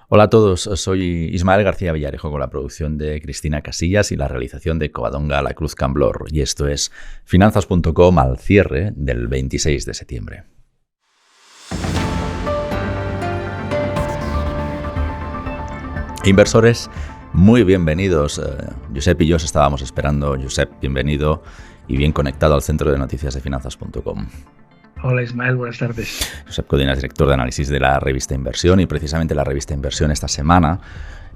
Hola a todos, soy Ismael García Villarejo con la producción de Cristina Casillas y la realización de Covadonga La Cruz Camblor. Y esto es Finanzas.com al cierre del 26 de septiembre. Inversores, muy bienvenidos. Josep y yo os estábamos esperando. Josep, bienvenido y bien conectado al centro de noticias de Finanzas.com. Hola Ismael, buenas tardes. Josep Codina es director de análisis de la revista Inversión y precisamente la revista Inversión esta semana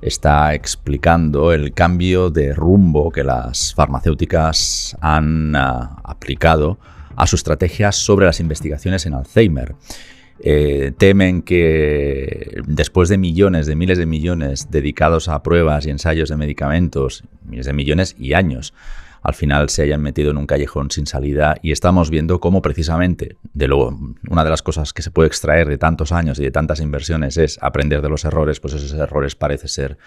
está explicando el cambio de rumbo que las farmacéuticas han aplicado a su estrategia sobre las investigaciones en Alzheimer. Temen que después de miles de millones dedicados a pruebas y ensayos de medicamentos, miles de millones y años, al final se hayan metido en un callejón sin salida, y estamos viendo cómo precisamente, una de las cosas que se puede extraer de tantos años y de tantas inversiones es aprender de los errores. Pues esos errores parece ser,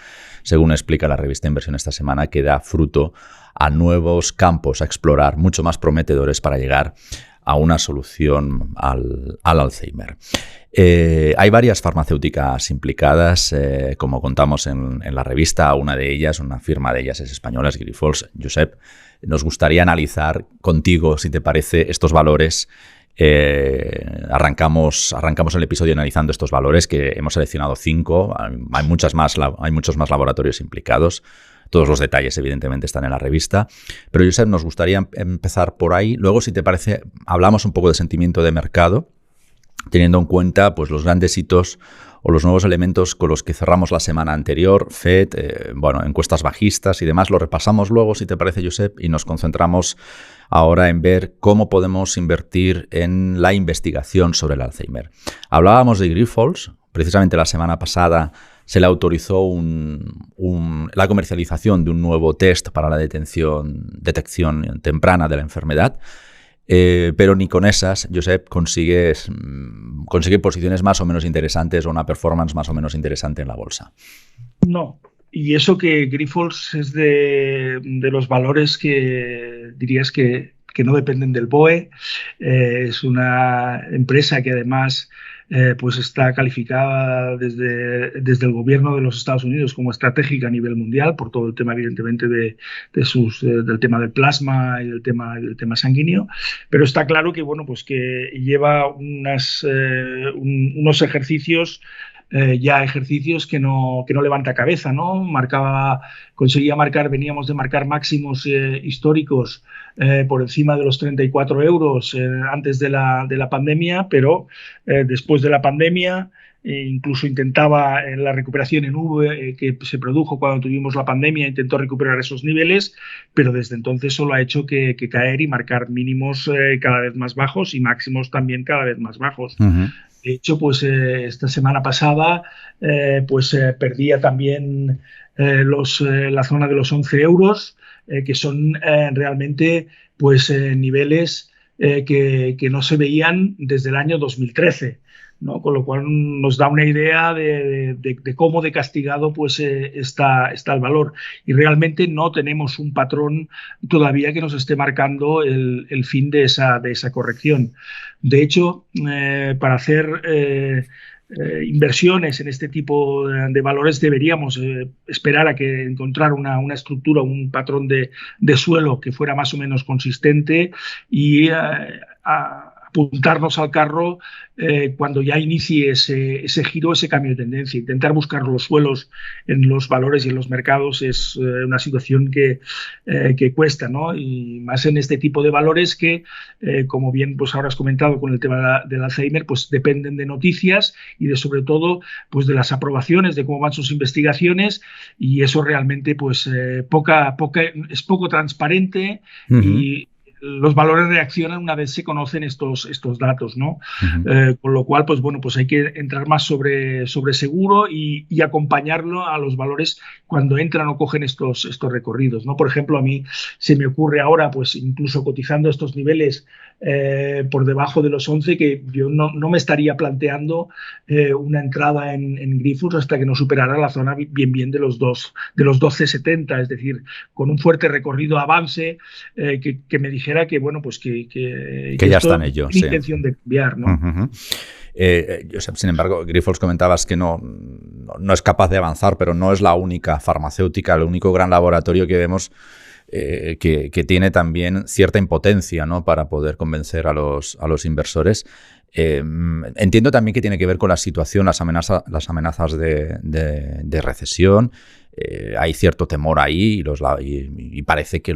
según explica la revista Inversión esta semana, que da fruto a nuevos campos a explorar mucho más prometedores para llegar a una solución al Alzheimer. Hay varias farmacéuticas implicadas, como contamos en la revista. Una de ellas, una firma de ellas es española, es Grifols. Josep, nos gustaría analizar contigo, si te parece, estos valores. Arrancamos el episodio analizando estos valores, que hemos seleccionado 5. Hay muchos más laboratorios implicados. Todos los detalles, evidentemente, están en la revista. Pero, Josep, nos gustaría empezar por ahí. Luego, si te parece, hablamos un poco de sentimiento de mercado, teniendo en cuenta pues, los grandes hitos o los nuevos elementos con los que cerramos la semana anterior, FED, encuestas bajistas y demás. Lo repasamos luego, si te parece, Josep, y nos concentramos ahora en ver cómo podemos invertir en la investigación sobre el Alzheimer. Hablábamos de Grifols. Precisamente la semana pasada se le autorizó la comercialización de un nuevo test para la detección temprana de la enfermedad. Pero ni con esas, Josep, consigue posiciones más o menos interesantes o una performance más o menos interesante en la bolsa. No, y eso que Grifols es de los valores que dirías que no dependen del BOE. Es una empresa que además pues está calificada desde el gobierno de los Estados Unidos como estratégica a nivel mundial por todo el tema, evidentemente, del tema del plasma y del tema sanguíneo. Pero está claro que que lleva unos ejercicios ejercicios que no levanta cabeza, ¿no? Veníamos de marcar máximos históricos por encima de los 34 euros antes de la pandemia, pero después de la pandemia incluso intentaba la recuperación en V que se produjo cuando tuvimos la pandemia, intentó recuperar esos niveles, pero desde entonces solo ha hecho que caer y marcar mínimos cada vez más bajos y máximos también cada vez más bajos. Uh-huh. De hecho, esta semana pasada perdía también la zona de los 11 euros, que son realmente niveles que no se veían desde el año 2013. ¿no? Con lo cual nos da una idea de cómo de castigado está el valor, y realmente no tenemos un patrón todavía que nos esté marcando el fin de esa corrección. De hecho, para hacer inversiones en este tipo de valores deberíamos esperar a que encontrar una estructura, un patrón de suelo que fuera más o menos consistente y apuntarnos al carro cuando ya inicie ese giro, ese cambio de tendencia. Intentar buscar los suelos en los valores y en los mercados es una situación que cuesta, ¿no? Y más en este tipo de valores que, como bien ahora has comentado con el tema del Alzheimer, dependen de noticias y sobre todo de las aprobaciones, de cómo van sus investigaciones, y eso realmente es poco transparente. Uh-huh. Y los valores reaccionan una vez se conocen estos datos, ¿no? Uh-huh. Con lo cual, hay que entrar más sobre seguro y acompañarlo a los valores cuando entran o cogen estos recorridos, ¿no? Por ejemplo, a mí se me ocurre ahora, incluso cotizando estos niveles por debajo de los 11, que yo no me estaría planteando una entrada en Grifols hasta que no superara la zona bien de los 12.70, es decir, con un fuerte recorrido avance que me dijera dijera que, bueno, pues que ya están ellos. Tiene intención de cambiar, ¿no? Uh-huh. Sin embargo, Grifols, comentabas que no es capaz de avanzar, pero no es la única farmacéutica, el único gran laboratorio que vemos que tiene también cierta impotencia, ¿no?, para poder convencer a los inversores. Entiendo también que tiene que ver con la situación, las amenazas de recesión. Hay cierto temor ahí y parece que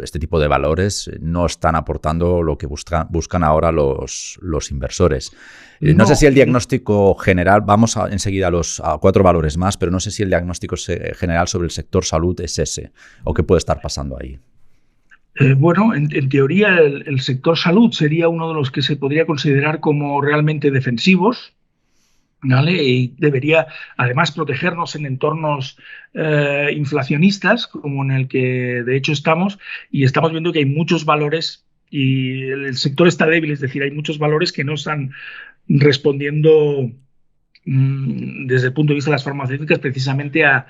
este tipo de valores no están aportando lo que buscan ahora los inversores. No sé si el diagnóstico general, vamos enseguida a 4 valores más, pero no sé si el diagnóstico general sobre el sector salud es ese o qué puede estar pasando ahí. Bueno, en teoría el sector salud sería uno de los que se podría considerar como realmente defensivos, ¿vale? Y debería además protegernos en entornos inflacionistas como en el que de hecho estamos, y estamos viendo que hay muchos valores y el sector está débil, es decir, hay muchos valores que no están respondiendo desde el punto de vista de las farmacéuticas precisamente a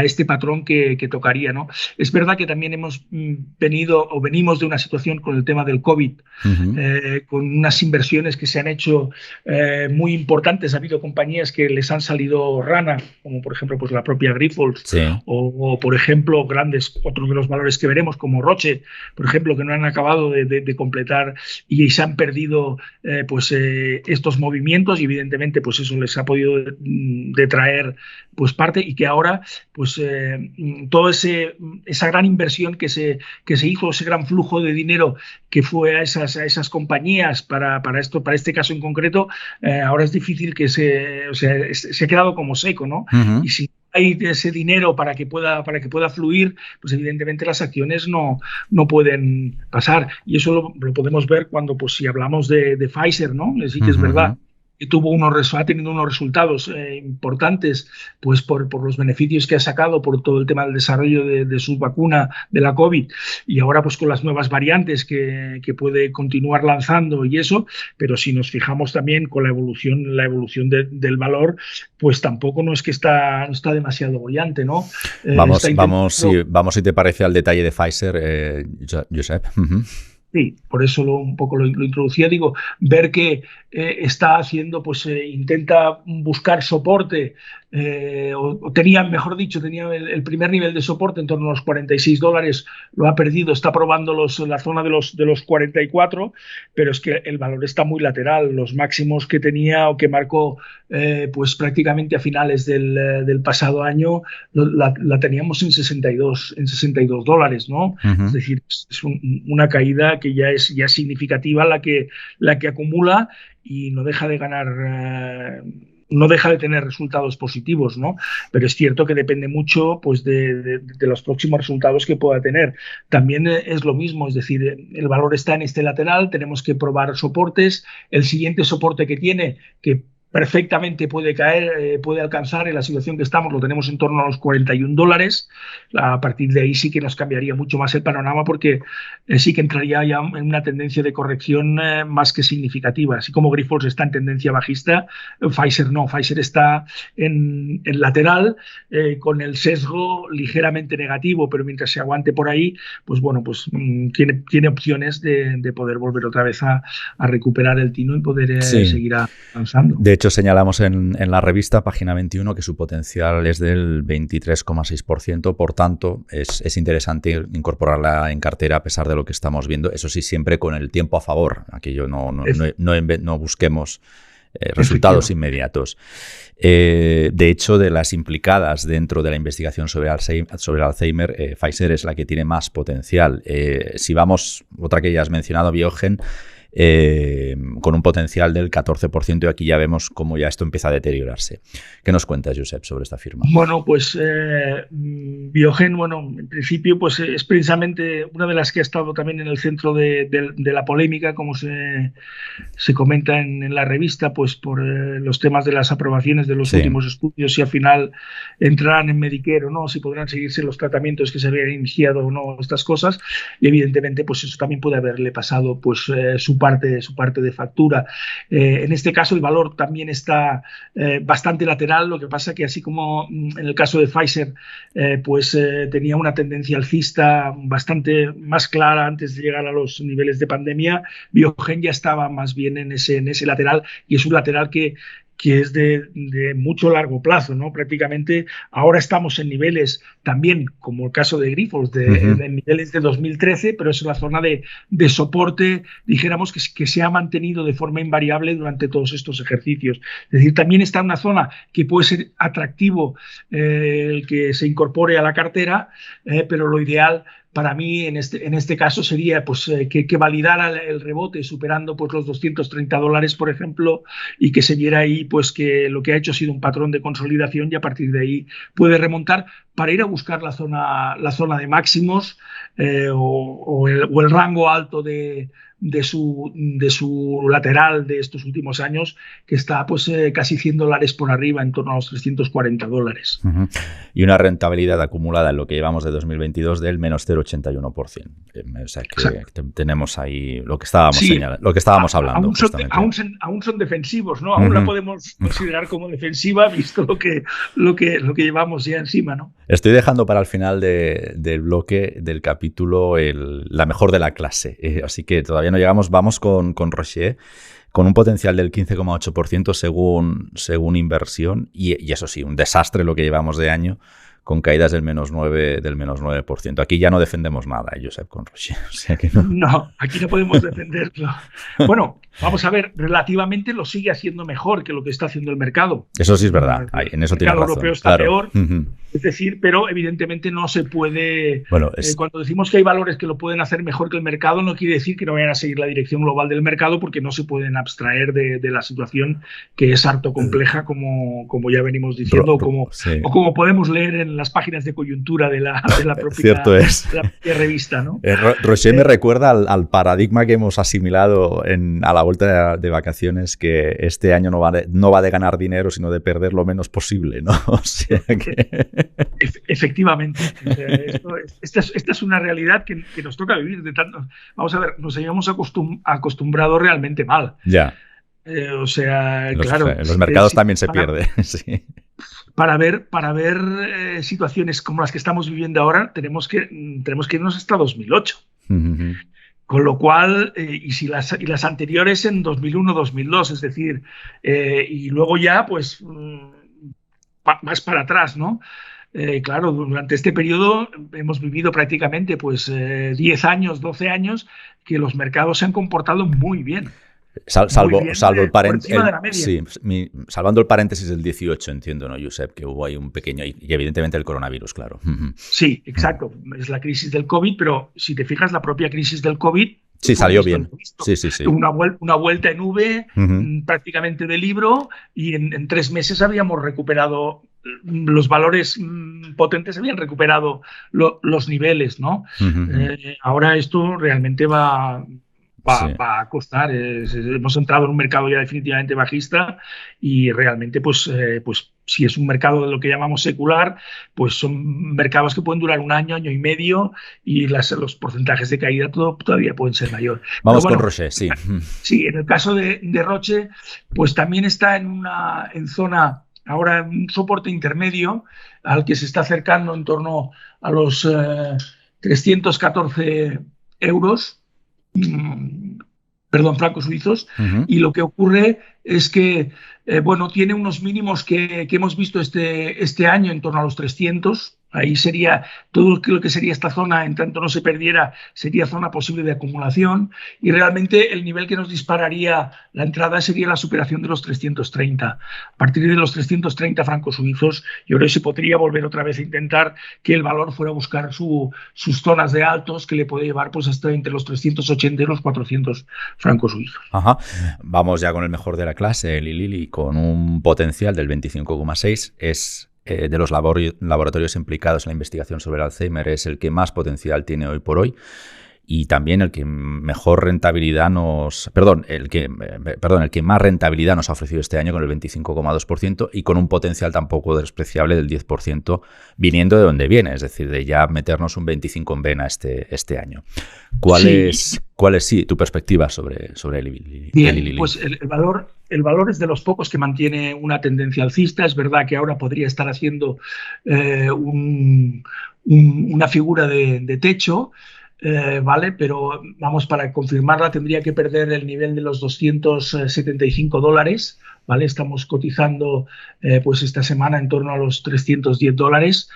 este patrón que tocaría, ¿no? Es verdad que también hemos venimos de una situación con el tema del COVID, con unas inversiones que se han hecho muy importantes. Ha habido compañías que les han salido rana, como por ejemplo pues la propia Grifols, sí, o por ejemplo grandes, otros de los valores que veremos como Roche, por ejemplo, que no han acabado de completar y se han perdido estos movimientos, y evidentemente pues eso les ha podido detraer pues parte, y que ahora pues toda esa gran inversión que se hizo, ese gran flujo de dinero que fue a esas compañías para este caso en concreto, ahora es difícil que se ha quedado como seco, ¿no? Y si hay ese dinero para que pueda fluir, pues evidentemente las acciones no pueden pasar, y eso lo podemos ver cuando, pues si hablamos de Pfizer, ¿no? Sí que es verdad que ha tenido unos resultados importantes, pues por los beneficios que ha sacado por todo el tema del desarrollo de su vacuna de la COVID, y ahora pues con las nuevas variantes que puede continuar lanzando y eso, pero si nos fijamos también con la evolución del valor, pues tampoco no es que no está demasiado bollante, ¿no? Vamos, si te parece, al detalle de Pfizer, Josep. Sí, por eso un poco lo introducía. Digo, ver que está haciendo, pues intenta buscar soporte, o tenía el primer nivel de soporte en torno a los $46, lo ha perdido, está probando la zona de los 44, pero es que el valor está muy lateral. Los máximos que tenía o que marcó pues prácticamente a finales del pasado año la teníamos en $62, ¿no? Es decir, es una caída que ya es significativa la que acumula, y no deja de ganar, no deja de tener resultados positivos, ¿no? Pero es cierto que depende mucho, pues, de los próximos resultados que pueda tener. También es lo mismo, es decir, el valor está en este lateral, tenemos que probar soportes. El siguiente soporte que tiene, que perfectamente puede caer, puede alcanzar en la situación que estamos, lo tenemos en torno a los $41. A partir de ahí sí que nos cambiaría mucho más el panorama, porque sí que entraría ya en una tendencia de corrección más que significativa. Así como Grifols está en tendencia bajista, Pfizer no. Pfizer está en lateral, con el sesgo ligeramente negativo, pero mientras se aguante por ahí, pues bueno, pues tiene opciones de poder volver otra vez a recuperar el tino y poder seguir avanzando. De hecho, señalamos en la revista, página 21, que su potencial es del 23,6%, por tanto, es interesante incorporarla en cartera a pesar de lo que estamos viendo. Eso sí, siempre con el tiempo a favor. Aquello no busquemos resultados inmediatos. De hecho, de las implicadas dentro de la investigación sobre Alzheimer, Pfizer es la que tiene más potencial. Si vamos, otra que ya has mencionado, Biogen, con un potencial del 14%, y aquí ya vemos cómo ya esto empieza a deteriorarse. ¿Qué nos cuentas, Josep, sobre esta firma? Bueno, pues Biogen, en principio, pues es precisamente una de las que ha estado también en el centro de la polémica, como se comenta en la revista, pues por los temas de las aprobaciones de los últimos estudios, si al final entrarán en Medicare o no, si podrán seguirse los tratamientos que se habían iniciado o no, estas cosas, y evidentemente pues eso también puede haberle pasado pues su parte de factura. En este caso el valor también está bastante lateral, lo que pasa que así como en el caso de Pfizer tenía una tendencia alcista bastante más clara antes de llegar a los niveles de pandemia, Biogen ya estaba más bien en ese lateral, y es un lateral que es de mucho largo plazo, ¿no? Prácticamente ahora estamos en niveles también, como el caso de Grifols, de niveles de 2013, pero es una zona de soporte, dijéramos, que se ha mantenido de forma invariable durante todos estos ejercicios. Es decir, también está en una zona que puede ser atractivo el que se incorpore a la cartera, pero lo ideal para mí en este caso sería que validara el rebote superando los $230, por ejemplo, y que se viera ahí que lo que ha hecho ha sido un patrón de consolidación, y a partir de ahí puede remontar para ir a buscar la zona de máximos o el rango alto de su lateral de estos últimos años, que está casi $100 por arriba, en torno a los $340. Y una rentabilidad acumulada en lo que llevamos de 2022 del menos 0,81%. O sea que tenemos ahí lo que estábamos señalando, lo que estábamos hablando. Aún son defensivos, ¿no? Aún la podemos considerar como defensiva, visto lo que llevamos ya encima, ¿no? Estoy dejando para el final del bloque del capítulo la mejor de la clase, así que todavía no llegamos. Vamos con Roche, con un potencial del 15,8% según inversión, y eso sí, un desastre lo que llevamos de año, con caídas del menos 9%. Aquí ya no defendemos nada, Josep, con Roche. O sea que no, aquí no podemos defenderlo. Bueno, vamos a ver, relativamente lo sigue haciendo mejor que lo que está haciendo el mercado. Eso sí es verdad, en eso tiene razón. El mercado europeo está peor. Es decir, pero evidentemente no se puede... Bueno, cuando decimos que hay valores que lo pueden hacer mejor que el mercado, no quiere decir que no vayan a seguir la dirección global del mercado, porque no se pueden abstraer de la situación, que es harto compleja, como ya venimos diciendo, o como podemos leer en las páginas de coyuntura de la propia revista, ¿no? Roche me recuerda al paradigma que hemos asimilado a la vuelta de vacaciones, que este año no va de ganar dinero, sino de perder lo menos posible, ¿no? O sea que... Efectivamente. Esta es una realidad que nos toca vivir. Vamos a ver, nos habíamos acostumbrado realmente mal. Ya. O sea, claro. En los mercados también se pierde. Sí. Para ver situaciones como las que estamos viviendo ahora, tenemos que irnos hasta 2008. Con lo cual, y las anteriores en 2001, 2002, es decir, y luego ya, más para atrás, ¿no? Claro, durante este periodo hemos vivido prácticamente 10 años, 12 años, que los mercados se han comportado muy bien. Salvo el paréntesis. Sí, salvando el paréntesis del 18, entiendo, ¿no, Josep? Que hubo ahí un pequeño. Y evidentemente el coronavirus, claro. Sí, exacto. Es la crisis del COVID, pero si te fijas, la propia crisis del COVID. Sí, salió bien. Sí. Una vuelta en V, prácticamente de libro, y en 3 meses habíamos recuperado. Los valores potentes habían recuperado los niveles, ¿no? Ahora esto realmente va a costar. Hemos entrado en un mercado ya definitivamente bajista, y realmente si es un mercado de lo que llamamos secular, son mercados que pueden durar 1 año, año y medio, y los porcentajes de caída todavía pueden ser mayor. Vamos con Roche, sí. Sí, en el caso de Roche, también está en zona, ahora un soporte intermedio al que se está acercando en torno a los 314 euros. Francos suizos, y lo que ocurre es que tiene unos mínimos que hemos visto este año en torno a los 300. Ahí sería todo lo que sería esta zona, en tanto no se perdiera, sería zona posible de acumulación, y realmente el nivel que nos dispararía la entrada sería la superación de los 330. A partir de los 330 francos suizos, yo creo que se podría volver otra vez a intentar que el valor fuera a buscar sus zonas de altos, que le puede llevar hasta entre los 380 y los 400 francos suizos. Ajá. Vamos ya con el mejor de la clase, el Lilly, con un potencial del 25,6. Es de los laboratorios implicados en la investigación sobre el Alzheimer, es el que más potencial tiene hoy por hoy, y también el que mejor rentabilidad el que más rentabilidad nos ha ofrecido este año, con el 25,2%, y con un potencial tampoco despreciable del 10%, viniendo de donde viene, es decir, de ya meternos un 25 en vena este año. ¿Cuál es ¿Cuál es tu perspectiva sobre el Bien, Lilly? pues el valor es de los pocos que mantiene una tendencia alcista. Es verdad que ahora podría estar haciendo una figura de techo, ¿vale? Pero vamos, para confirmarla tendría que perder el nivel de los $275, ¿vale? Estamos cotizando pues esta semana en torno a los $310,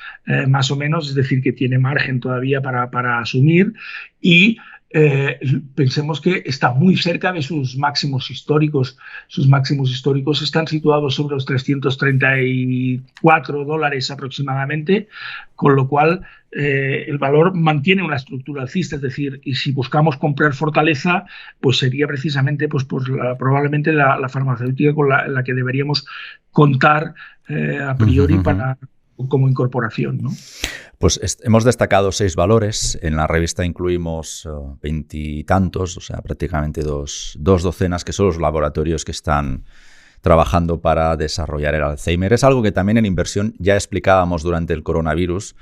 más o menos, es decir, que tiene margen todavía para asumir y pensemos que está muy cerca de sus máximos históricos. Sus máximos históricos están situados sobre los $334 aproximadamente, con lo cual el valor mantiene una estructura alcista, es decir, y si buscamos comprar fortaleza, pues sería precisamente probablemente la farmacéutica con la que deberíamos contar a priori como incorporación, ¿no? Pues hemos destacado 6 valores. En la revista incluimos 20 y tantos, o sea, prácticamente dos docenas, que son los laboratorios que están trabajando para desarrollar el Alzheimer. Es algo que también en inversión ya explicábamos durante el coronavirus,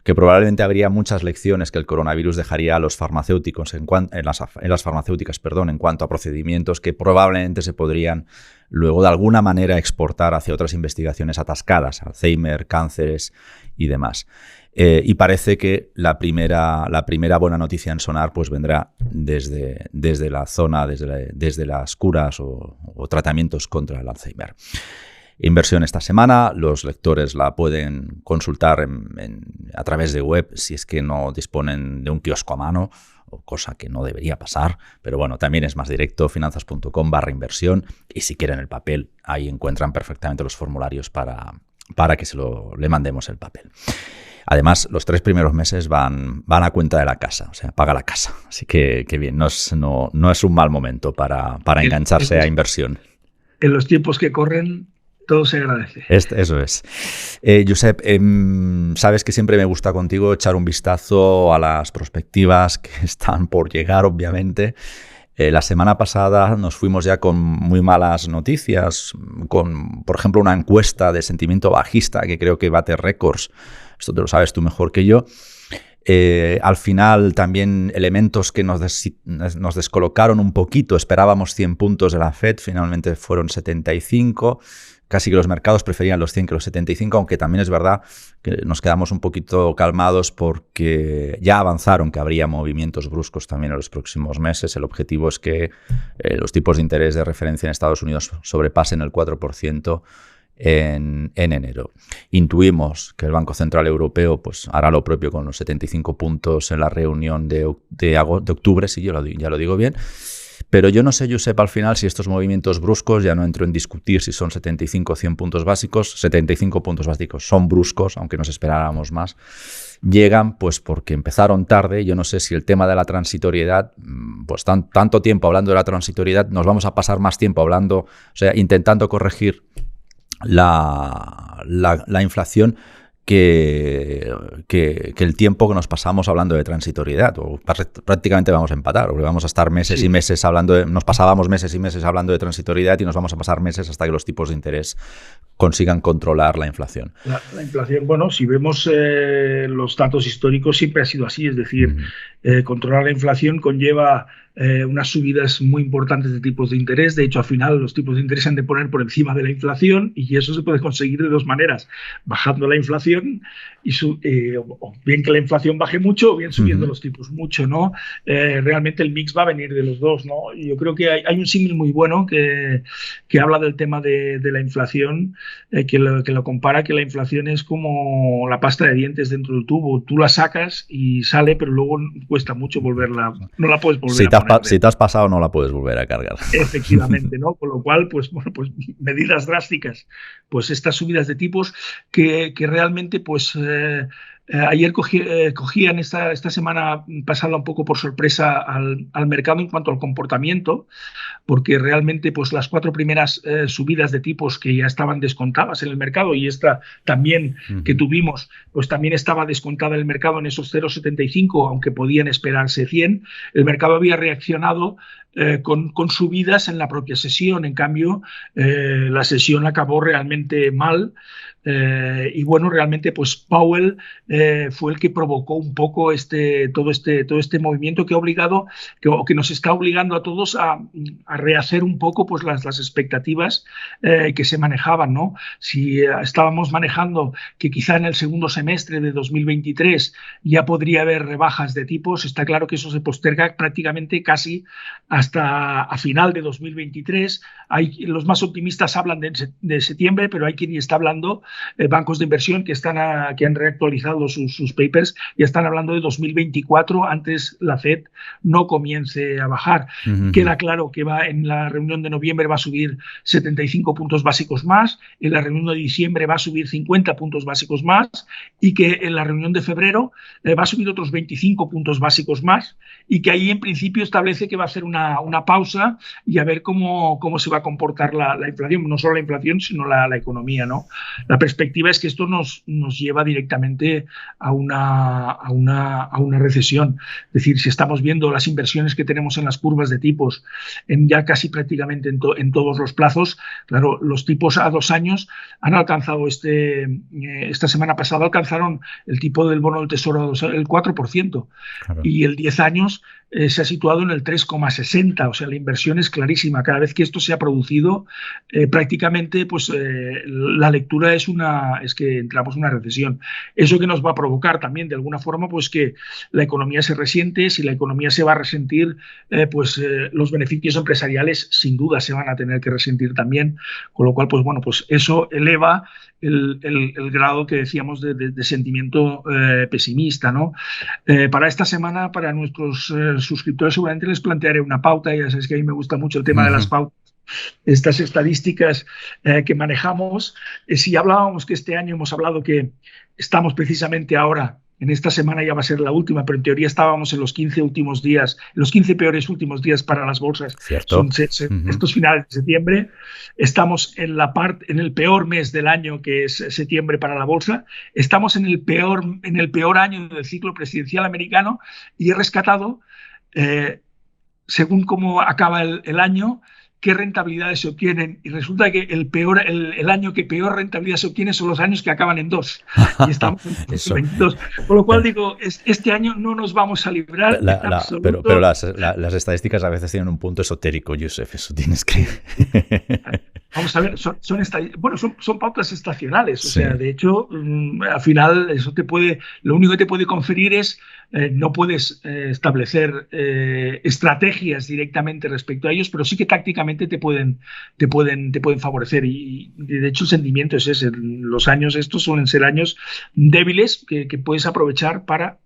que probablemente habría muchas lecciones que el coronavirus dejaría a los farmacéuticos en las farmacéuticas, en cuanto a procedimientos que probablemente se podrían luego de alguna manera exportar hacia otras investigaciones atascadas, Alzheimer, cánceres y demás. Y parece que la primera buena noticia en sonar pues vendrá desde la zona, desde las curas o tratamientos contra el Alzheimer. Inversión esta semana, los lectores la pueden consultar a través de web si es que no disponen de un kiosco a mano, cosa que no debería pasar, pero bueno, también es más directo, finanzas.com/inversión, y si quieren el papel, ahí encuentran perfectamente los formularios para que le mandemos el papel. Además, los 3 primeros meses van a cuenta de la casa, o sea, paga la casa. Así que bien, no es un mal momento para engancharse a inversión. En los tiempos que corren, todo se agradece. Eso es. Josep, sabes que siempre me gusta contigo echar un vistazo a las perspectivas que están por llegar, obviamente. La semana pasada nos fuimos ya con muy malas noticias, con, por ejemplo, una encuesta de sentimiento bajista que creo que bate récords. Esto te lo sabes tú mejor que yo. Al final también elementos que nos descolocaron un poquito. Esperábamos 100 puntos de la Fed, finalmente fueron 75. Casi que los mercados preferían los 100 que los 75, aunque también es verdad que nos quedamos un poquito calmados porque ya avanzaron que habría movimientos bruscos también en los próximos meses. El objetivo es que los tipos de interés de referencia en Estados Unidos sobrepasen el 4% en enero. Intuimos que el Banco Central Europeo pues, hará lo propio con los 75 puntos en la reunión de octubre, si ya lo digo bien. Pero yo no sé, Josep, al final si estos movimientos bruscos, ya no entro en discutir si son 75 o 100 puntos básicos, 75 puntos básicos son bruscos, aunque nos esperáramos más, llegan pues porque empezaron tarde. Yo no sé si el tema de la transitoriedad, pues tanto tiempo hablando de la transitoriedad, nos vamos a pasar más tiempo hablando, o sea, intentando corregir la inflación que el tiempo que nos pasamos hablando de transitoriedad, o prácticamente vamos a empatar, porque vamos a estar meses y meses nos pasábamos meses y meses hablando de transitoriedad y nos vamos a pasar meses hasta que los tipos de interés consigan controlar la inflación. La inflación, bueno, si vemos los datos históricos siempre ha sido así, es decir, controlar la inflación conlleva unas subidas muy importantes de tipos de interés. De hecho, al final los tipos de interés han de poner por encima de la inflación y eso se puede conseguir de 2 maneras, bajando la inflación o bien que la inflación baje mucho o bien subiendo los tipos mucho, ¿no? Realmente el mix va a venir de los dos, ¿no? Y yo creo que hay un símil muy bueno que habla del tema de la inflación, que lo compara, que la inflación es como la pasta de dientes dentro del tubo. Tú la sacas y sale, pero luego cuesta mucho volverla, no la puedes volver a poner. Si te has pasado no la puedes volver a cargar. Efectivamente, ¿no? Con lo cual, pues medidas drásticas. Pues estas subidas de tipos que realmente, pues ayer cogían esta semana pasada un poco por sorpresa al mercado en cuanto al comportamiento, porque realmente pues las 4 primeras subidas de tipos que ya estaban descontadas en el mercado y esta también que tuvimos, pues también estaba descontada en el mercado en esos 0,75, aunque podían esperarse 100. El mercado había reaccionado con subidas en la propia sesión. En cambio, la sesión acabó realmente mal, Y bueno, realmente pues Powell fue el que provocó un poco todo este movimiento que ha obligado, que nos está obligando a todos a rehacer un poco pues las expectativas que se manejaban, ¿no? Si estábamos manejando que quizá en el segundo semestre de 2023 ya podría haber rebajas de tipos, está claro que eso se posterga prácticamente casi hasta a final de 2023. Los más optimistas hablan de septiembre, pero hay quien está hablando, bancos de inversión que han reactualizado sus papers y están hablando de 2024, antes la Fed no comience a bajar. Queda claro que en la reunión de noviembre va a subir 75 puntos básicos más, en la reunión de diciembre va a subir 50 puntos básicos más y que en la reunión de febrero va a subir otros 25 puntos básicos más y que ahí en principio establece que va a hacer una pausa y a ver cómo se va a comportar la inflación, no solo la inflación sino la economía, ¿no? La perspectiva es que esto nos lleva directamente a una recesión. Es decir, si estamos viendo las inversiones que tenemos en las curvas de tipos ya casi prácticamente en todos los plazos, claro, los tipos a 2 años han alcanzado esta semana pasada alcanzaron el tipo del bono del Tesoro el 4%, claro. Y el 10 años se ha situado en el 3,60, o sea, la inversión es clarísima. Cada vez que esto se ha producido, prácticamente pues, la lectura es que entramos en una recesión. Eso que nos va a provocar también, de alguna forma, pues que la economía se resiente. Si la economía se va a resentir, los beneficios empresariales sin duda se van a tener que resentir también, con lo cual, pues bueno, pues eso eleva el grado que decíamos de sentimiento pesimista, ¿no? Para esta semana, para nuestros suscriptores seguramente les plantearé una pauta. Ya sabéis que a mí me gusta mucho el tema de las pautas, estas estadísticas que manejamos. Si hablábamos que este año hemos hablado que estamos precisamente ahora, en esta semana ya va a ser la última, pero en teoría estábamos en los 15 últimos días, los 15 peores últimos días para las bolsas. Son estos finales de septiembre. Estamos en el peor mes del año, que es septiembre para la bolsa. Estamos en el peor año del ciclo presidencial americano y he rescatado, según cómo acaba el año, qué rentabilidades se obtienen, y resulta que el año que peor rentabilidad se obtiene son los años que acaban en 2 y estamos en 22. Con lo cual digo, este año no nos vamos a librar pero las estadísticas a veces tienen un punto esotérico, Josep, eso tienes que... Vamos a ver, son pautas estacionales, o sea, de hecho, al final eso lo único que te puede conferir es, no puedes establecer estrategias directamente respecto a ellos, pero sí que tácticamente te pueden favorecer, y de hecho el sentimiento es ese. Los años estos suelen ser años débiles que puedes aprovechar para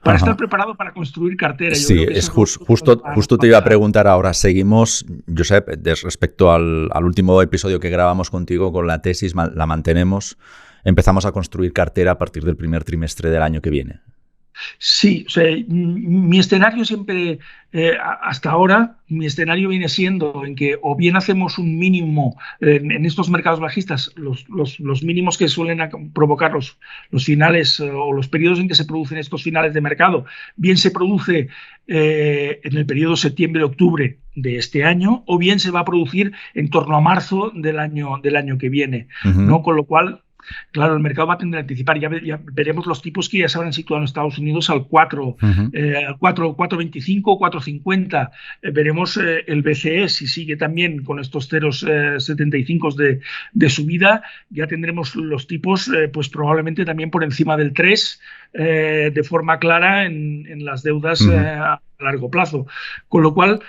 estar preparado para construir cartera. Sí, es justo te iba a preguntar ahora. Seguimos, Josep, respecto al último episodio que grabamos contigo con la tesis, la mantenemos. Empezamos a construir cartera a partir del primer trimestre del año que viene. Sí, o sea, mi escenario siempre, hasta ahora, mi escenario viene siendo en que o bien hacemos un mínimo en estos mercados bajistas, los mínimos que suelen provocar los finales o los periodos en que se producen estos finales de mercado, bien se produce en el periodo septiembre-octubre de este año, o bien se va a producir en torno a marzo del año que viene, ¿no? Con lo cual, claro, el mercado va a tender a anticipar. Ya veremos los tipos que ya se habrán situado en Estados Unidos al 4.25, 4.50. Veremos el BCE si sigue también con estos 0.75 de subida. Ya tendremos los tipos pues probablemente también por encima del 3 de forma clara en las deudas a largo plazo. Con lo cual,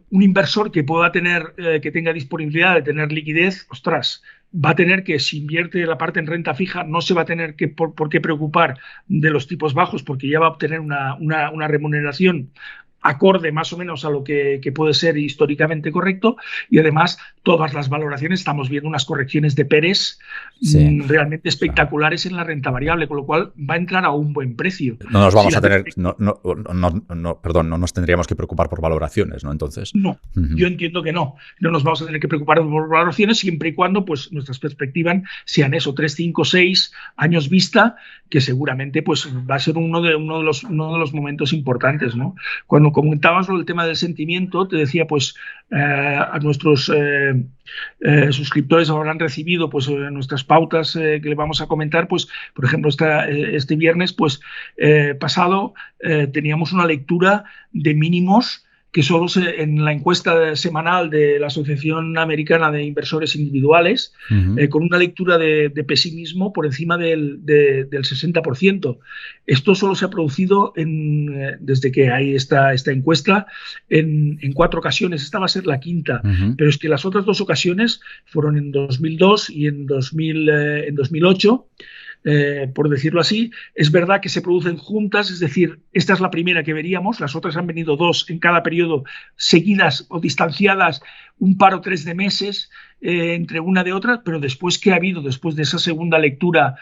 un inversor que pueda tener, que tenga disponibilidad de tener liquidez, ostras, va a tener que, si invierte la parte en renta fija, no se va a tener por qué preocupar de los tipos bajos, porque ya va a obtener una remuneración acorde más o menos a lo que puede ser históricamente correcto, y además todas las valoraciones, estamos viendo unas correcciones de Pérez realmente espectaculares en la renta variable, con lo cual va a entrar a un buen precio. No nos vamos a tener, no nos tendríamos que preocupar por valoraciones, ¿no? Entonces. No, yo entiendo que no nos vamos a tener que preocupar por valoraciones siempre y cuando pues nuestras perspectivas sean eso, 3, 5, 6 años vista, que seguramente pues, va a ser uno de los momentos importantes, ¿no? Cuando comentábamos el tema del sentimiento, te decía, pues a nuestros suscriptores habrán recibido pues, nuestras pautas que le vamos a comentar, pues, por ejemplo, este viernes pues, pasado teníamos una lectura de mínimos que solo en la encuesta semanal de la Asociación Americana de Inversores Individuales, con una lectura de pesimismo por encima del 60%. Esto solo se ha producido desde que hay esta encuesta en 4 ocasiones. Esta va a ser la quinta, pero es que las otras 2 ocasiones fueron en 2002 y en 2008. Por decirlo así, es verdad que se producen juntas, es decir, esta es la primera que veríamos, las otras han venido 2 en cada periodo, seguidas o distanciadas un par o 3 de meses entre una de otras, pero después que ha habido, después de esa segunda lectura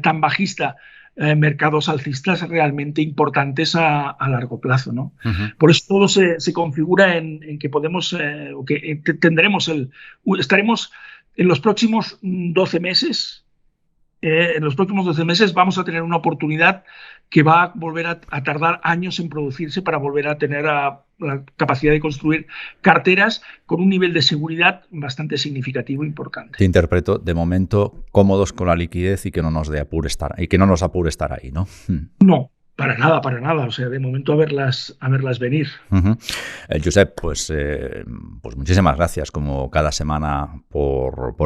tan bajista, mercados alcistas realmente importantes a largo plazo, ¿no? Por eso todo se configura en que podemos, o que estaremos en los próximos 12 meses. En los próximos 12 meses vamos a tener una oportunidad que va a volver a tardar años en producirse para volver a tener la capacidad de construir carteras con un nivel de seguridad bastante significativo e importante. Te interpreto, de momento, cómodos con la liquidez y que no nos apure estar ahí, ¿no? No. Para nada. O sea, de momento a verlas venir. Josep, pues muchísimas gracias como cada semana por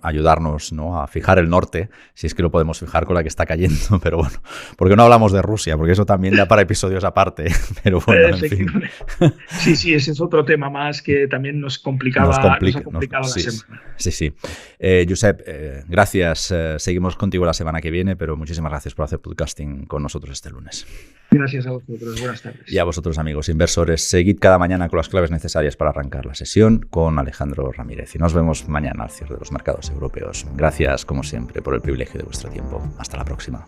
ayudarnos, ¿no?, a fijar el norte, si es que lo podemos fijar con la que está cayendo, pero bueno, porque no hablamos de Rusia, porque eso también da para episodios aparte, pero bueno, en fin. Sí, ese es otro tema más que también nos ha complicado la semana. Sí. Josep, gracias. Seguimos contigo la semana que viene, pero muchísimas gracias por hacer podcasting con nosotros este lunes. Gracias a vosotros. Buenas tardes. Y a vosotros, amigos inversores. Seguid cada mañana con las claves necesarias para arrancar la sesión con Alejandro Ramírez. Y nos vemos mañana al cierre de los mercados europeos. Gracias, como siempre, por el privilegio de vuestro tiempo. Hasta la próxima.